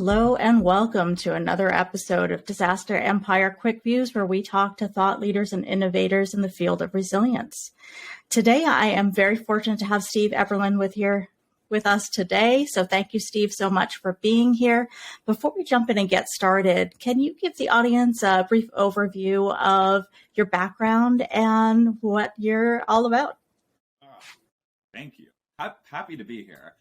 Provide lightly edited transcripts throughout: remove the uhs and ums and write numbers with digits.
Hello and welcome to another episode of Disaster Empire Quick Views, where we talk to thought leaders and innovators in the field of resilience. Today, I am very fortunate to have Steve Eberlein with us today. So thank you, Steve, so much for being here. Before we jump in and get started, can you give the audience a brief overview of your background and what you're all about? Thank you. Happy to be here.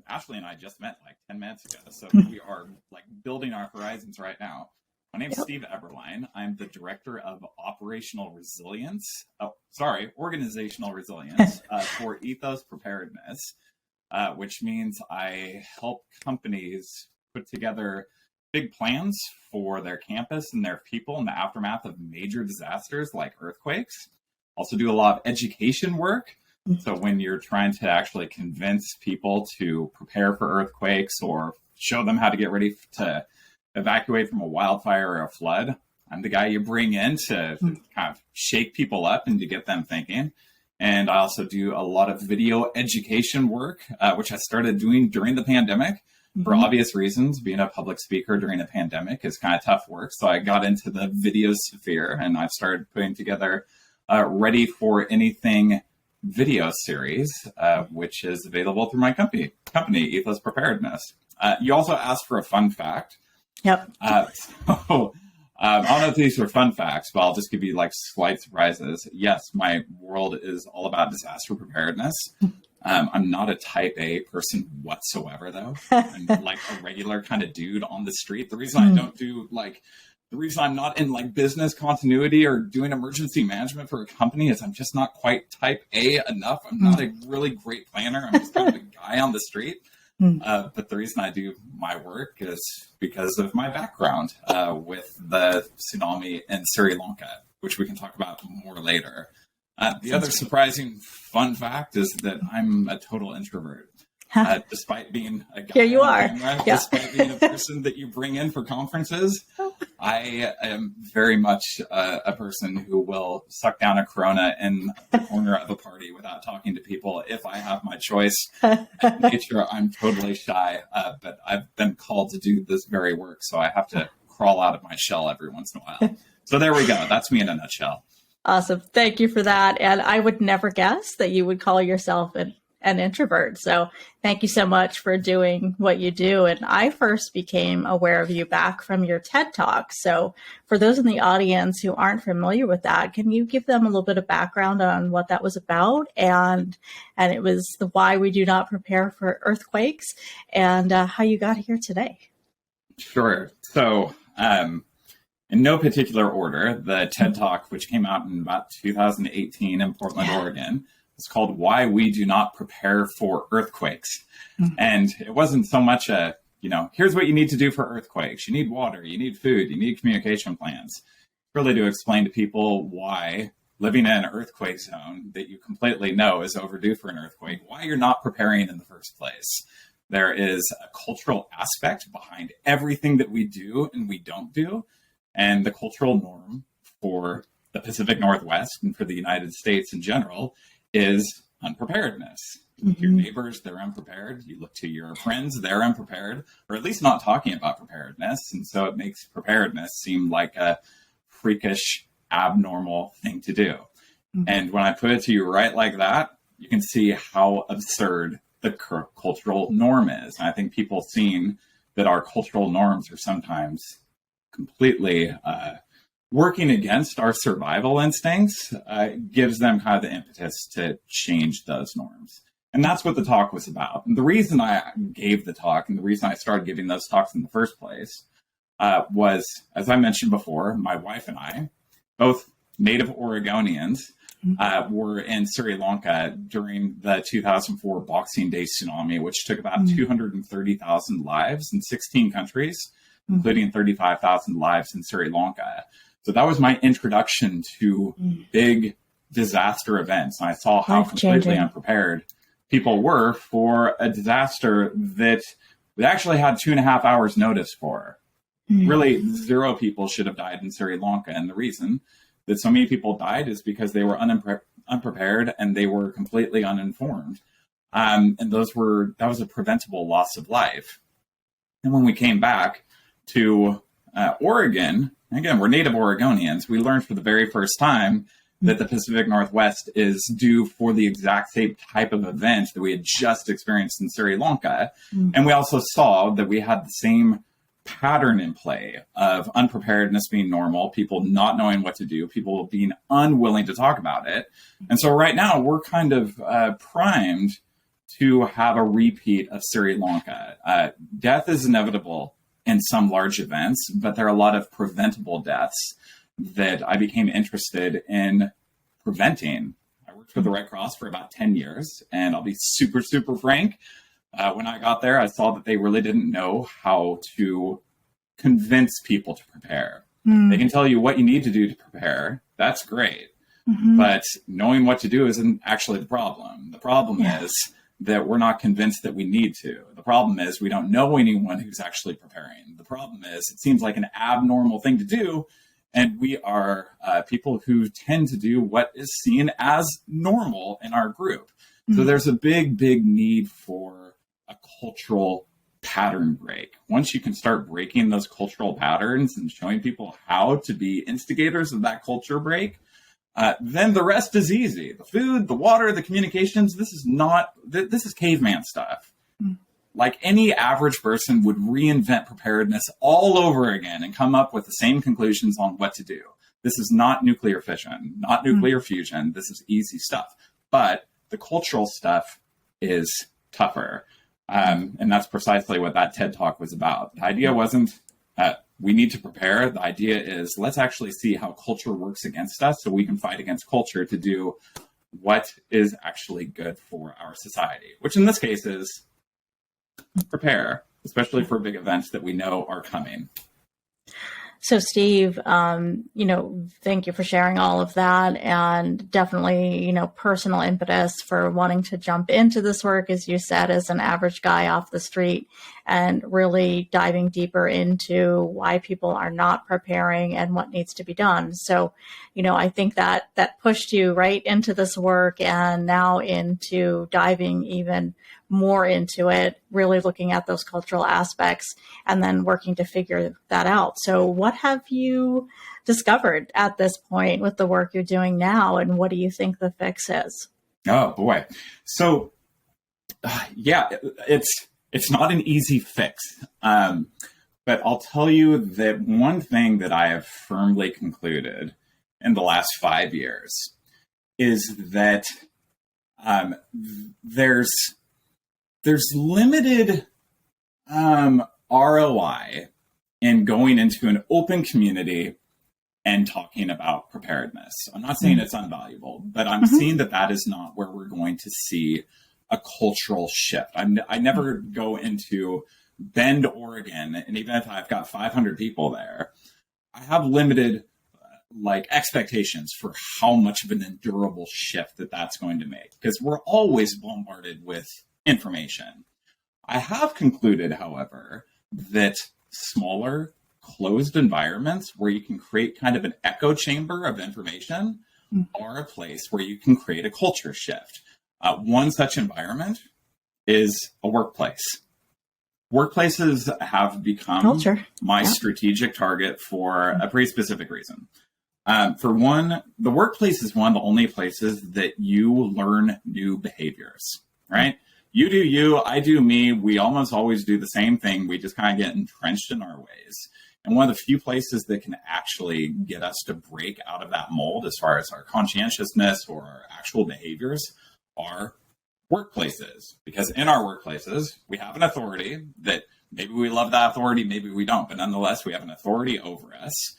Ashley and I just met like 10 minutes ago, so we are like building our horizons right now. My name is Steve Eberlein. I'm the Director of Organizational Resilience for Ethos Preparedness, which means I help companies put together big plans for their campus and their people in the aftermath of major disasters like earthquakes. Also do a lot of education work. So when you're trying to actually convince people to prepare for earthquakes or show them how to get ready to evacuate from a wildfire or a flood, I'm the guy you bring in to kind of shake people up and to get them thinking. And I also do a lot of video education work, which I started doing during the pandemic for obvious reasons. Being a public speaker during a pandemic is kind of tough work. So I got into the video sphere and I started putting together Ready for Anything video series, which is available through my company, Ethos Preparedness. You also asked for a fun fact. Yep. I don't know if these are fun facts, but I'll just give you like slight surprises. Yes, my world is all about disaster preparedness. I'm not a type A person whatsoever, though. I'm like a regular kind of dude on the street. The reason the reason I'm not in like business continuity or doing emergency management for a company is I'm just not quite type A enough. I'm not a really great planner. I'm just kind of a guy on the street. But the reason I do my work is because of my background with the tsunami in Sri Lanka, which we can talk about more later. The other surprising fun fact is that I'm a total introvert. Despite being a guy Here you are. Camera, despite being a person that you bring in for conferences, I am very much a person who will suck down a Corona in the corner of a party without talking to people if I have my choice. At nature, I'm totally shy, but I've been called to do this very work, so I have to crawl out of my shell every once in a while. So there we go. That's me in a nutshell. Awesome. Thank you for that. And I would never guess that you would call yourself an introvert. So thank you so much for doing what you do. And I first became aware of you back from your TED Talk. So for those in the audience who aren't familiar with that, can you give them a little bit of background on what that was about? And it was the why we do not prepare for earthquakes and how you got here today. Sure. So in no particular order, the TED Talk, which came out in about 2018 in Portland, Oregon, it's called Why We Do Not Prepare for Earthquakes. And it wasn't so much here's what you need to do for earthquakes. You need water, you need food, you need communication plans. Really to explain to people why living in an earthquake zone that you completely know is overdue for an earthquake, why you're not preparing in the first place. There is a cultural aspect behind everything that we do and we don't do. And the cultural norm for the Pacific Northwest and for the United States in general is unpreparedness. You look to your neighbors, they're unprepared. You look to your friends, they're unprepared, or at least not talking about preparedness. And so it makes preparedness seem like a freakish, abnormal thing to do. And when I put it to you right like that, you can see how absurd the cultural norm is. And I think people seeing that our cultural norms are sometimes completely working against our survival instincts gives them kind of the impetus to change those norms. And that's what the talk was about. And the reason I gave the talk and the reason I started giving those talks in the first place was, as I mentioned before, my wife and I, both native Oregonians, were in Sri Lanka during the 2004 Boxing Day tsunami, which took about 230,000 lives in 16 countries, including 35,000 lives in Sri Lanka. So that was my introduction to big disaster events. And I saw how completely unprepared people were for a disaster that we actually had 2.5 hours notice for. Really, 0 people should have died in Sri Lanka. And the reason that so many people died is because they were unprepared and they were completely uninformed. And that was a preventable loss of life. And when we came back to Oregon, again, we're native Oregonians, we learned for the very first time that the Pacific Northwest is due for the exact same type of event that we had just experienced in Sri Lanka. And we also saw that we had the same pattern in play of unpreparedness being normal, people not knowing what to do, people being unwilling to talk about it. And so right now we're kind of primed to have a repeat of Sri Lanka. Death is inevitable in some large events, but there are a lot of preventable deaths that I became interested in preventing. I worked for the Red Cross for about 10 years, and I'll be super, super frank. When I got there, I saw that they really didn't know how to convince people to prepare. They can tell you what you need to do to prepare. That's great. But knowing what to do isn't actually the problem. The problem is that we're not convinced that we need to. The problem is we don't know anyone who's actually preparing. The problem is it seems like an abnormal thing to do, and we are people who tend to do what is seen as normal in our group. So there's a big, big need for a cultural pattern break. Once you can start breaking those cultural patterns and showing people how to be instigators of that culture break, then the rest is easy. The food, the water, the communications, this is caveman stuff. Like any average person would reinvent preparedness all over again and come up with the same conclusions on what to do. This is not nuclear fission, not nuclear fusion. This is easy stuff. But the cultural stuff is tougher. And that's precisely what that TED Talk was about. The idea wasn't we need to prepare. The idea is let's actually see how culture works against us so we can fight against culture to do what is actually good for our society, which in this case is prepare, especially for big events that we know are coming. So Steve, thank you for sharing all of that, and definitely, personal impetus for wanting to jump into this work, as you said, as an average guy off the street, and really diving deeper into why people are not preparing and what needs to be done. So, I think that pushed you right into this work and now into diving even more into it, really looking at those cultural aspects and then working to figure that out. So what have you discovered at this point with the work you're doing now, and what do you think the fix is? Oh boy. So it's not an easy fix. But I'll tell you that one thing that I have firmly concluded in the last 5 years is that there's limited ROI in going into an open community and talking about preparedness. I'm not saying it's unvaluable, but I'm seeing that is not where we're going to see a cultural shift. I never go into Bend, Oregon, and even if I've got 500 people there, I have limited expectations for how much of an endurable shift that's going to make, because we're always bombarded with information. I have concluded, however, that smaller, closed environments where you can create kind of an echo chamber of information are a place where you can create a culture shift. One such environment is a workplace. Workplaces have become my strategic target for a pretty specific reason. For one, the workplace is one of the only places that you learn new behaviors, right? You do you, I do me. We almost always do the same thing. We just kind of get entrenched in our ways. And one of the few places that can actually get us to break out of that mold as far as our conscientiousness or our actual behaviors are workplaces. Because in our workplaces, we have an authority that maybe we love that authority, maybe we don't, but nonetheless, we have an authority over us.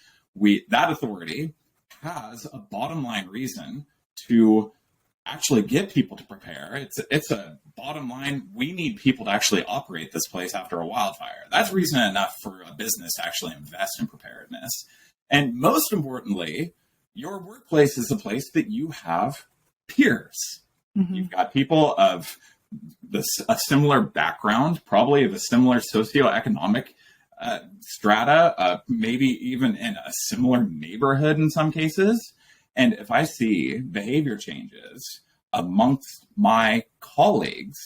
That authority has a bottom line reason to actually get people to prepare. It's a bottom line. We need people to actually operate this place after a wildfire. That's reason enough for a business to actually invest in preparedness. And most importantly, your workplace is a place that you have peers. You've got people of a similar background, probably of a similar socioeconomic strata, maybe even in a similar neighborhood in some cases. And if I see behavior changes amongst my colleagues,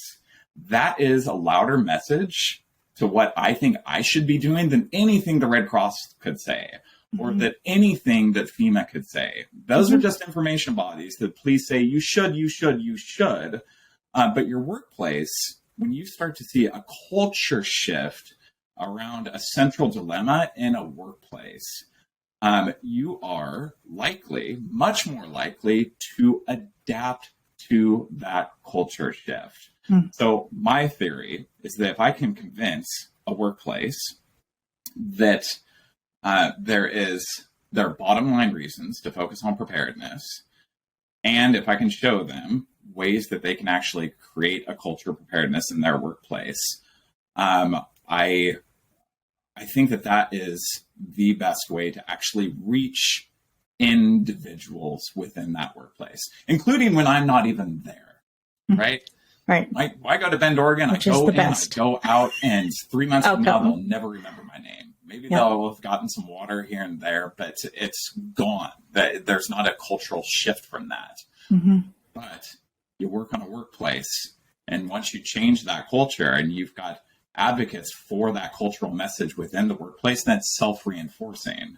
that is a louder message to what I think I should be doing than anything the Red Cross could say, or that anything that FEMA could say. Those are just information bodies that police say you should. But your workplace, when you start to see a culture shift around a central dilemma in a workplace, you are likely, much more likely, to adapt to that culture shift. So my theory is that if I can convince a workplace that there are bottom line reasons to focus on preparedness, and if I can show them ways that they can actually create a culture of preparedness in their workplace, I think that is the best way to actually reach individuals within that workplace, including when I'm not even there, right? Right. I go to Bend, Oregon, I go out, and 3 months from now, they'll never remember my name. Maybe they'll have gotten some water here and there, but it's gone. There's not a cultural shift from that. But you work on a workplace, and once you change that culture and you've got advocates for that cultural message within the workplace, that's self-reinforcing.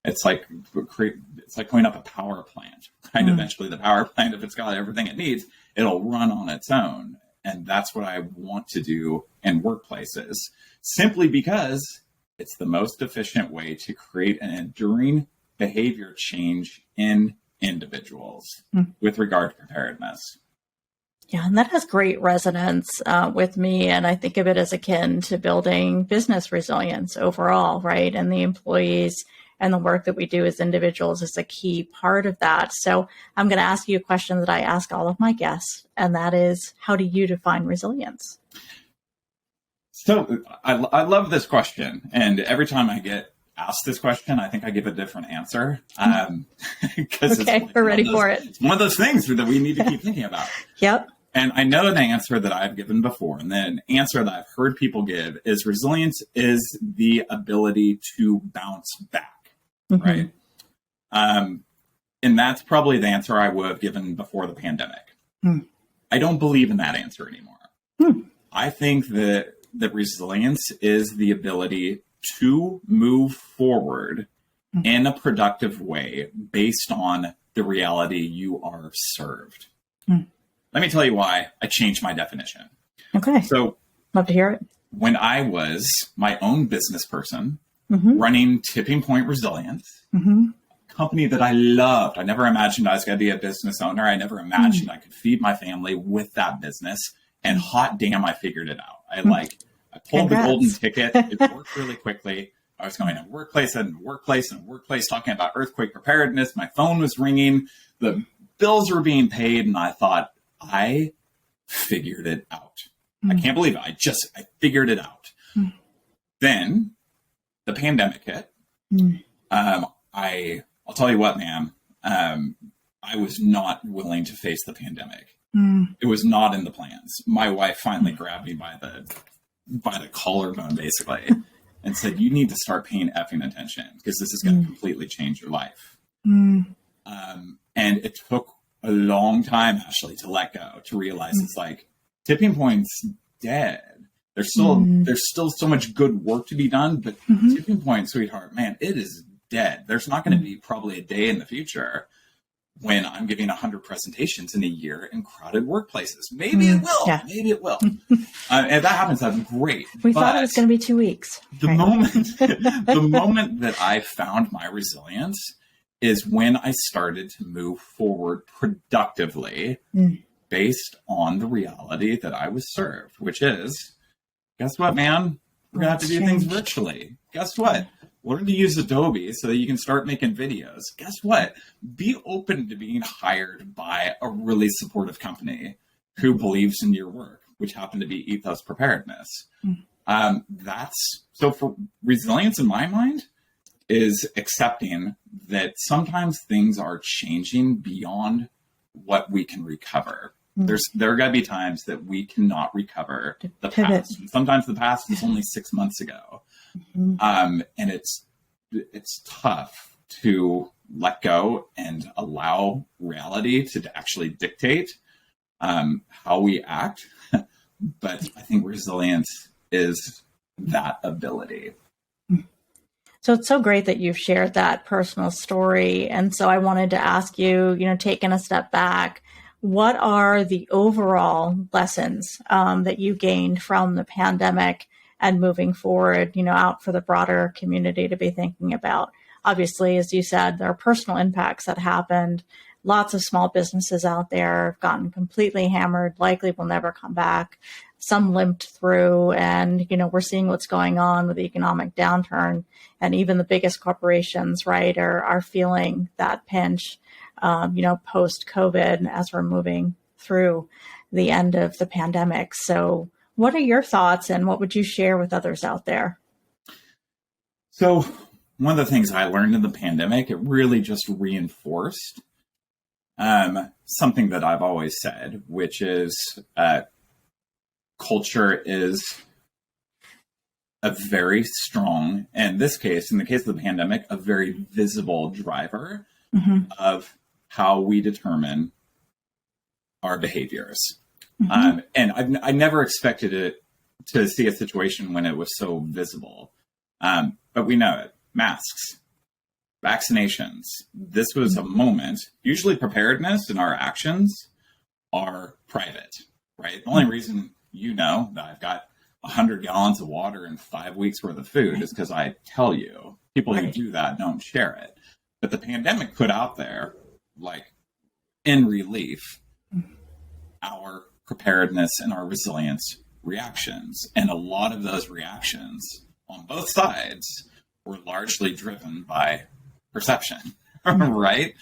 It's like putting up a power plant, right? Eventually the power plant, if it's got everything it needs, it'll run on its own. And that's what I want to do in workplaces, simply because it's the most efficient way to create an enduring behavior change in individuals with regard to preparedness. Yeah, and that has great resonance with me. And I think of it as akin to building business resilience overall, right? And the employees and the work that we do as individuals is a key part of that. So I'm going to ask you a question that I ask all of my guests, and that is, how do you define resilience? So I love this question. And every time I get asked this question, I think I give a different answer. Because we're ready for it. It's one of those things that we need to keep thinking about. Yep. And I know the answer that I've given before, and then an answer that I've heard people give is resilience is the ability to bounce back. Right. And that's probably the answer I would have given before the pandemic. I don't believe in that answer anymore. I think that resilience is the ability to move forward in a productive way based on the reality you are served. Let me tell you why I changed my definition. Okay. So, love to hear it. When I was my own business person, running Tipping Point Resilience, a company that I loved. I never imagined I was going to be a business owner. I never imagined I could feed my family with that business. And hot damn, I figured it out. I pulled the golden ticket. It worked really quickly. I was going to workplace and workplace talking about earthquake preparedness. My phone was ringing. The bills were being paid. And I thought, I figured it out. I can't believe it. I figured it out. Then the pandemic hit. I'll tell you what, man, I was not willing to face the pandemic. It was not in the plans. My wife finally grabbed me by the collarbone, basically, and said, you need to start paying effing attention because this is going to completely change your life. And it took a long time, Ashley, to let go, to realize it's like Tipping Point's dead. There's still so much good work to be done, but Tipping Point, sweetheart, man, it is dead. There's not going to be probably a day in the future when I'm giving 100 presentations in a year in crowded workplaces. Maybe it will. Yeah. Maybe it will. And if that happens, that's great. We thought it was going to be 2 weeks. The moment that I found my resilience is when I started to move forward productively based on the reality that I was served, which is, guess what, man? We're going to have to do things virtually. Guess what? Learn to use Adobe so that you can start making videos. Guess what? Be open to being hired by a really supportive company who believes in your work, which happened to be Ethos Preparedness. So for resilience in my mind is accepting that sometimes things are changing beyond what we can recover. There are going to be times that we cannot recover the past. And sometimes the past is only 6 months ago. And it's tough to let go and allow reality to actually dictate how we act. But I think resilience is that ability. So it's so great that you've shared that personal story. And so I wanted to ask you, taking a step back, what are the overall lessons that you gained from the pandemic and moving forward, out for the broader community to be thinking about? Obviously, as you said, there are personal impacts that happened. Lots of small businesses out there have gotten completely hammered, likely will never come back. Some limped through, and, we're seeing what's going on with the economic downturn. And even the biggest corporations, right, are feeling that pinch, post-COVID as we're moving through the end of the pandemic. So what are your thoughts, and what would you share with others out there? So one of the things I learned in the pandemic, it really just reinforced something that I've always said, which is culture is a very strong, in this case, in the case of the pandemic, a very visible driver of how we determine our behaviors. And I never expected it to see a situation when it was so visible. But we know it. Masks, vaccinations. This was a moment. Usually preparedness and our actions are private, right? The only reason that I've got 100 gallons of water and 5 weeks worth of food is because I tell you. People who do that don't share it. But the pandemic put out there, like in relief, our preparedness and our resilience reactions. And a lot of those reactions on both sides were largely driven by perception, right?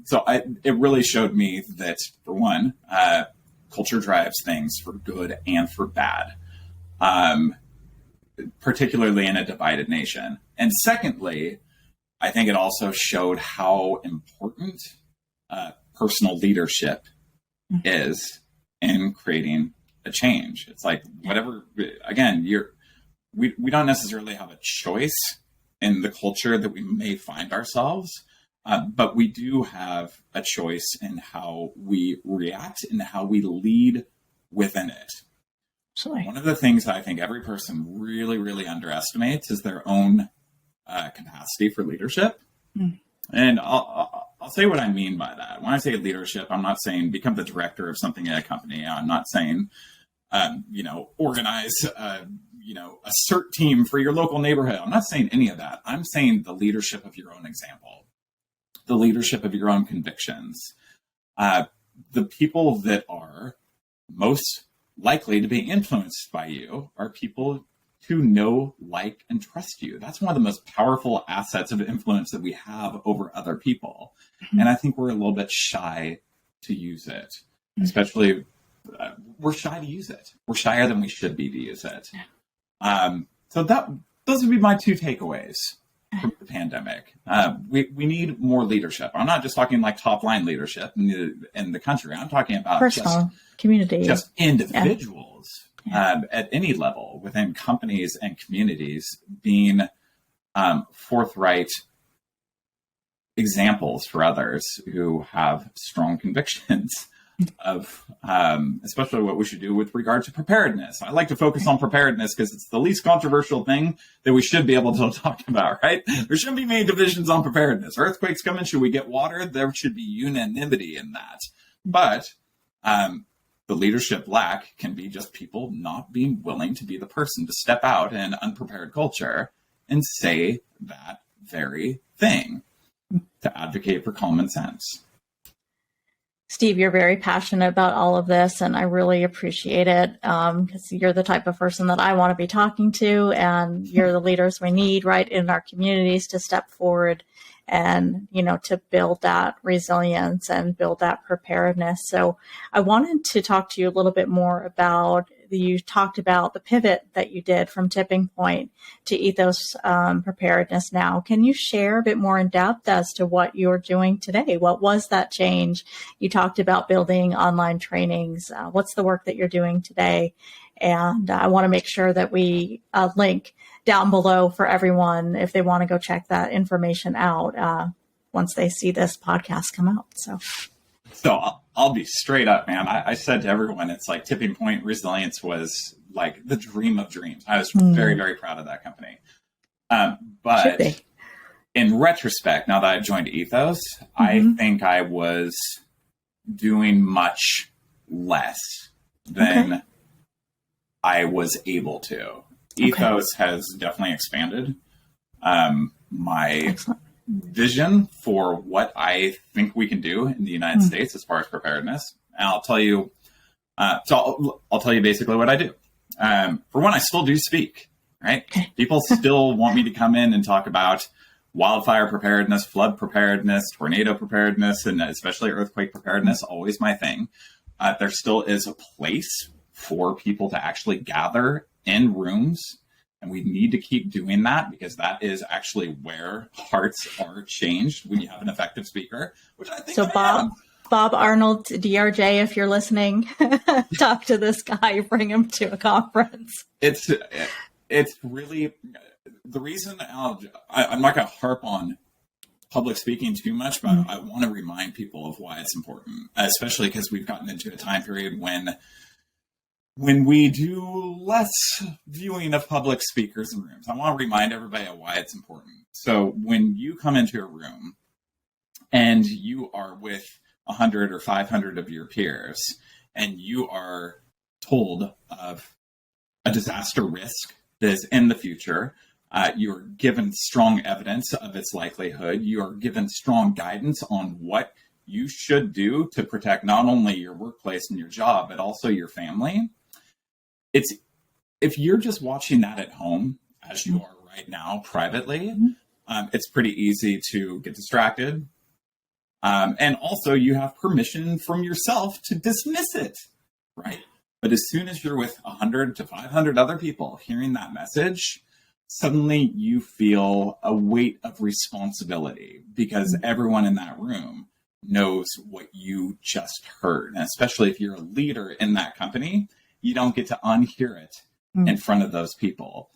So it really showed me that, for one, culture drives things for good and for bad, particularly in a divided nation. And secondly, I think it also showed how important personal leadership is in creating a change. It's like, whatever, again, we don't necessarily have a choice in the culture that we may find ourselves, but we do have a choice in how we react and how we lead within it. Absolutely. One of the things that I think every person really, really underestimates is their own capacity for leadership. And I'll say what I mean by that. When I say leadership, I'm not saying become the director of something in a company. I'm not saying, organize, a CERT team for your local neighborhood. I'm not saying any of that. I'm saying the leadership of your own example, the leadership of your own convictions. The people that are most likely to be influenced by you are people who know, like, and trust you. That's one of the most powerful assets of influence that we have over other people. And I think we're a little bit shy to use it, especially we're shy to use it. We're shyer than we should be to use it. So those would be my two takeaways from the pandemic. We need more leadership. I'm not just talking like top line leadership in the country. I'm talking about personal community, just individuals at any level within companies and communities being forthright examples for others who have strong convictions of especially what we should do with regard to preparedness. I like to focus on preparedness because it's the least controversial thing that we should be able to talk about, right? There shouldn't be many divisions on preparedness. Earthquakes coming, should we get water? There should be unanimity in that. But the leadership lack can be just people not being willing to be the person to step out in an unprepared culture and say that very thing, to advocate for common sense. Steve, you're very passionate about all of this, and I really appreciate it because you're the type of person that I want to be talking to, and you're the leaders we need, right, in our communities to step forward and, to build that resilience and build that preparedness. So I wanted to talk to you a little bit more about, you talked about the pivot that you did from Tipping Point to Ethos Preparedness now. Can you share a bit more in depth as to what you're doing today? What was that change? You talked about building online trainings. What's the work that you're doing today? And I want to make sure that we link down below for everyone if they want to go check that information out once they see this podcast come out. So I'll be straight up, man. I said to everyone, it's like Tipping Point resilience was like the dream of dreams. I was very, very proud of that company. But in retrospect, now that I've joined Ethos, I think I was doing much less than I was able to. Ethos has definitely expanded my vision for what I think we can do in the United States as far as preparedness. And I'll tell you, I'll tell you basically what I do. For one, I still do speak, right? People still want me to come in and talk about wildfire preparedness, flood preparedness, tornado preparedness, and especially earthquake preparedness, always my thing. There still is a place for people to actually gather in rooms, and we need to keep doing that because that is actually where hearts are changed when you have an effective speaker, which I think so. Bob Arnold, DRJ, if you're listening, talk to this guy, bring him to a conference. It's really the reason. I'm not going to harp on public speaking too much, but I want to remind people of why it's important, especially because we've gotten into a time period when we do less viewing of public speakers in rooms. I want to remind everybody of why it's important. So when you come into a room and you are with 100 or 500 of your peers, and you are told of a disaster risk that is in the future, you are given strong evidence of its likelihood. You are given strong guidance on what you should do to protect not only your workplace and your job, but also your family. If you're just watching that at home, as you are right now privately, it's pretty easy to get distracted. And also you have permission from yourself to dismiss it, right? But as soon as you're with 100 to 500 other people hearing that message, suddenly you feel a weight of responsibility because everyone in that room knows what you just heard. And especially if you're a leader in that company, you don't get to unhear it in front of those people.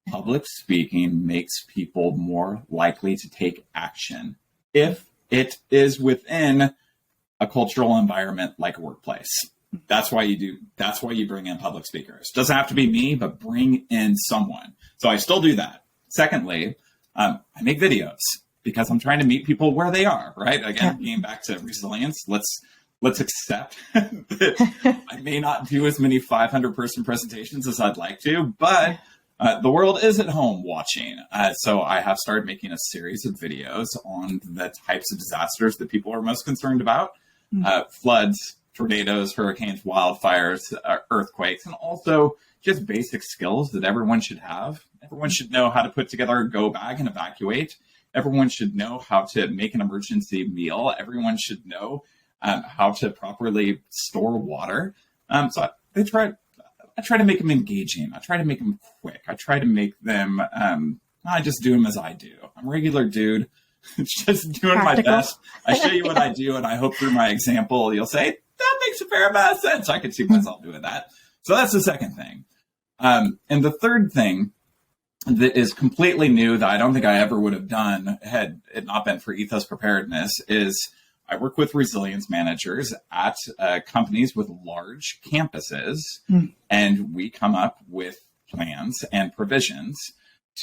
Public speaking makes people more likely to take action if it is within a cultural environment like a workplace. That's why you do. That's why you bring in public speakers. Doesn't have to be me, but bring in someone. So I still do that. Secondly, I make videos because I'm trying to meet people where they are, right? Again, getting back to resilience, let's accept that I may not do as many 500-person presentations as I'd like to, but the world is at home watching. So I have started making a series of videos on the types of disasters that people are most concerned about. Floods, tornadoes, hurricanes, wildfires, earthquakes, and also just basic skills that everyone should have. Everyone should know how to put together a go bag and evacuate. Everyone should know how to make an emergency meal. Everyone should know how to properly store water. So I try to make them engaging. I try to make them quick. I try to make them, I just do them as I do. I'm a regular dude, just doing my best. I show you what I do, and I hope through my example, you'll say, that makes a fair amount of sense. I could see myself doing that. So that's the second thing. And the third thing that is completely new that I don't think I ever would have done had it not been for Ethos Preparedness is I work with resilience managers at companies with large campuses, and we come up with plans and provisions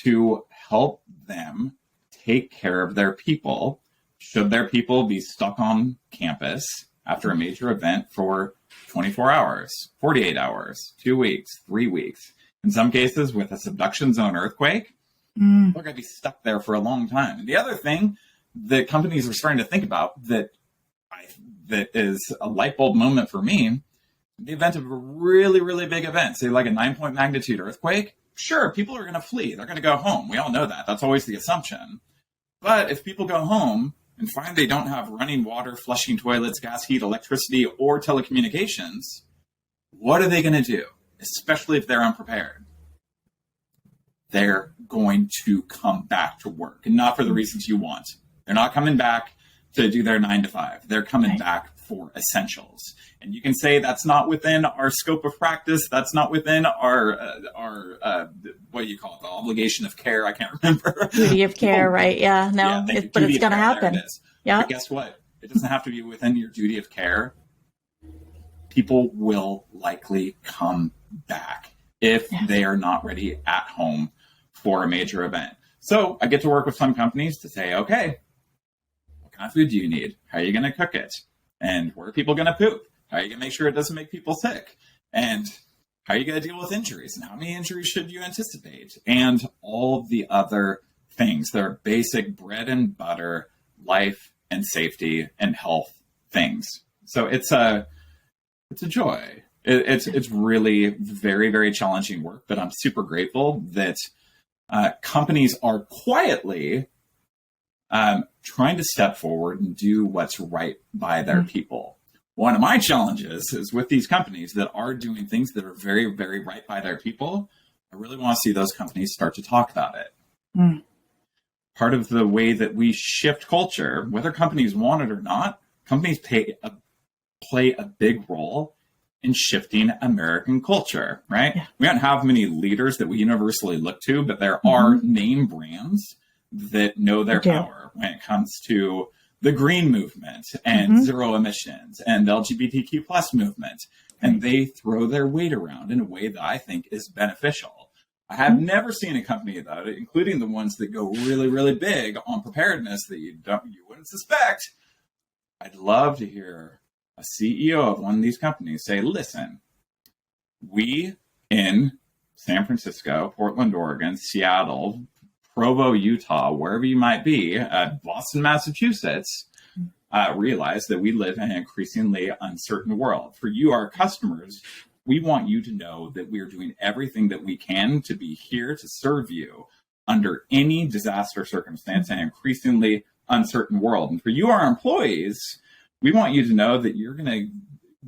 to help them take care of their people should their people be stuck on campus after a major event for 24 hours, 48 hours, 2 weeks, 3 weeks. In some cases, with a subduction zone earthquake, they're going to be stuck there for a long time. And the other thing that companies are starting to think about that is a light bulb moment for me, the event of a really, really big event, say like a 9-point magnitude earthquake, sure, people are going to flee. They're going to go home. We all know that. That's always the assumption. But if people go home and find they don't have running water, flushing toilets, gas, heat, electricity, or telecommunications, what are they going to do? Especially if they're unprepared. They're going to come back to work, and not for the reasons you want. They're not coming back to do their 9 to 5. They're coming back for essentials. And you can say that's not within our scope of practice. That's not within our what do you call it? The obligation of care. I can't remember. Duty of care, right? Yeah, no, but it's going to happen. Yeah. But guess what? It doesn't have to be within your duty of care. People will likely come back. if they are not ready at home for a major event. So I get to work with some companies to say, okay, what kind of food do you need? How are you going to cook it? And where are people going to poop? How are you going to make sure it doesn't make people sick? And how are you going to deal with injuries? And how many injuries should you anticipate? And all of the other things that are basic bread and butter, life and safety and health things. So it's a joy. It's really very, very challenging work, but I'm super grateful that companies are quietly trying to step forward and do what's right by their people. One of my challenges is with these companies that are doing things that are very, very right by their people. I really want to see those companies start to talk about it. Part of the way that we shift culture, whether companies want it or not, companies play a big role in shifting American culture, right? Yeah. We don't have many leaders that we universally look to, but there are name brands that know their power when it comes to the green movement and zero emissions and the LGBTQ plus movement. And they throw their weight around in a way that I think is beneficial. I have never seen a company, though, including the ones that go really, really big on preparedness that you wouldn't suspect. I'd love to hear a CEO of one of these companies say, listen, we in San Francisco, Portland, Oregon, Seattle, Provo, Utah, wherever you might be, Boston, Massachusetts, realize that we live in an increasingly uncertain world. For you, our customers, we want you to know that we are doing everything that we can to be here to serve you under any disaster circumstance in an increasingly uncertain world. And for you, our employees, we want you to know that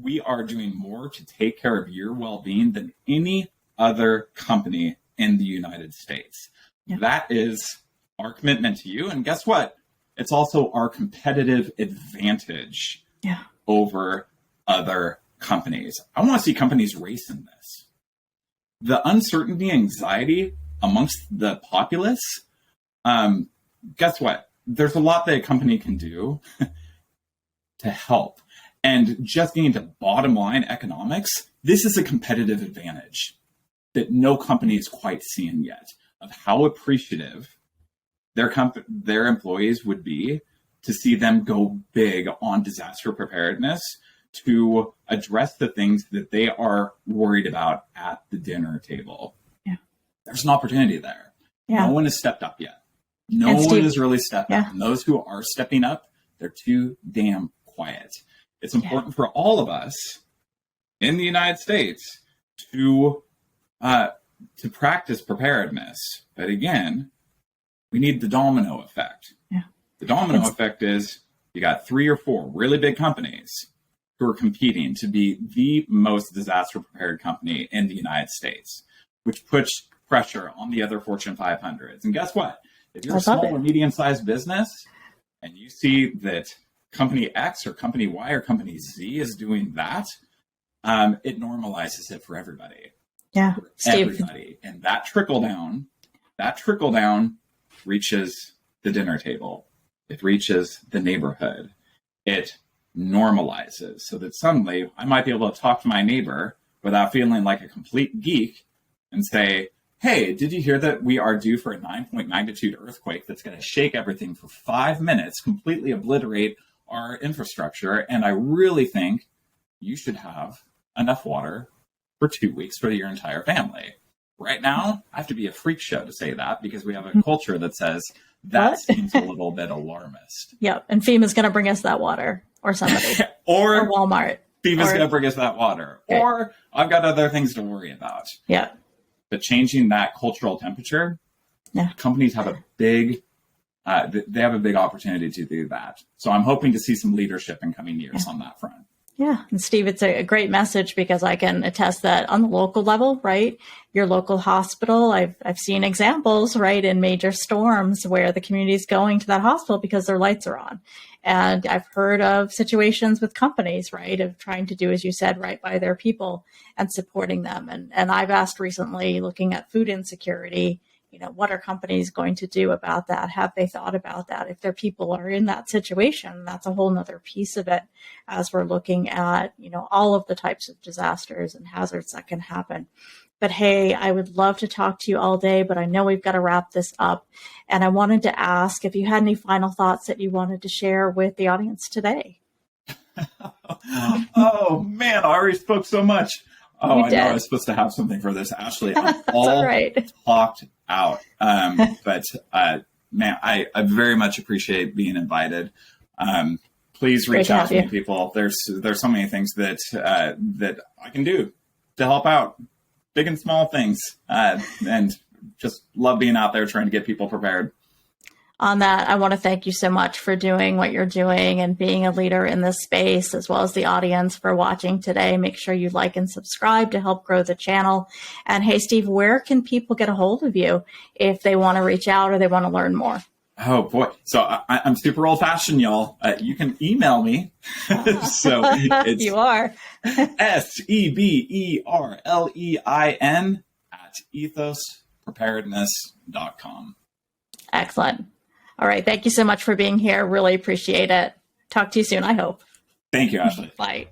we are doing more to take care of your well-being than any other company in the United States. Yeah. That is our commitment to you. And guess what? It's also our competitive advantage over other companies. I want to see companies race in this. The uncertainty, anxiety amongst the populace, guess what? There's a lot that a company can do to help. And just getting to bottom line economics, this is a competitive advantage that no company is quite seeing yet, of how appreciative their employees would be to see them go big on disaster preparedness to address the things that they are worried about at the dinner table. Yeah. There's an opportunity there. Yeah. No one has stepped up yet. No one has really stepped up. And those who are stepping up, they're too damn quiet. It's important for all of us in the United States to practice preparedness. But again, we need the domino effect. Yeah. The domino effect is you got 3 or 4 really big companies who are competing to be the most disaster prepared company in the United States, which puts pressure on the other Fortune 500s. And guess what? If you're a small or medium-sized business and you see that company X or company Y or company Z is doing that, it normalizes it for everybody. Yeah, for everybody. And that trickle down reaches the dinner table. It reaches the neighborhood. It normalizes so that suddenly I might be able to talk to my neighbor without feeling like a complete geek and say, hey, did you hear that we are due for a 9.9 magnitude earthquake that's going to shake everything for 5 minutes, completely obliterate our infrastructure, and I really think you should have enough water for 2 weeks for your entire family. Right now, I have to be a freak show to say that because we have a culture that says that seems a little bit alarmist. Yeah, and FEMA's going to bring us that water, or somebody, or Walmart. FEMA's going to bring us that water, or I've got other things to worry about. Yeah. But changing that cultural temperature, companies have a big opportunity to do that. So I'm hoping to see some leadership in coming years on that front. Yeah. And Steve, it's a great message because I can attest that on the local level, right? Your local hospital, I've seen examples, right, in major storms where the community is going to that hospital because their lights are on. And I've heard of situations with companies, right, of trying to do, as you said, right by their people and supporting them. And I've asked recently, looking at food insecurity, what are companies going to do about that? Have they thought about that? If their people are in that situation, that's a whole nother piece of it as we're looking at, all of the types of disasters and hazards that can happen. But hey, I would love to talk to you all day, but I know we've got to wrap this up. And I wanted to ask if you had any final thoughts that you wanted to share with the audience today. Oh man, I already spoke so much. Oh, You I did. know I was supposed to have something for this. Ashley, I'm That's all all right. talked out. But man, I very much appreciate being invited. Please Great reach to out have to you. me, people. There's so many things that that I can do to help out, big and small things, and just love being out there trying to get people prepared. On that, I want to thank you so much for doing what you're doing and being a leader in this space, as well as the audience for watching today. Make sure you like and subscribe to help grow the channel. And hey, Steve, where can people get a hold of you if they want to reach out or they want to learn more? Oh boy! So I'm super old fashioned, y'all. You can email me. So it's You are. SEBERLEIN at ethospreparedness.com. Excellent. All right. Thank you so much for being here. Really appreciate it. Talk to you soon, I hope. Thank you, Ashley. Bye.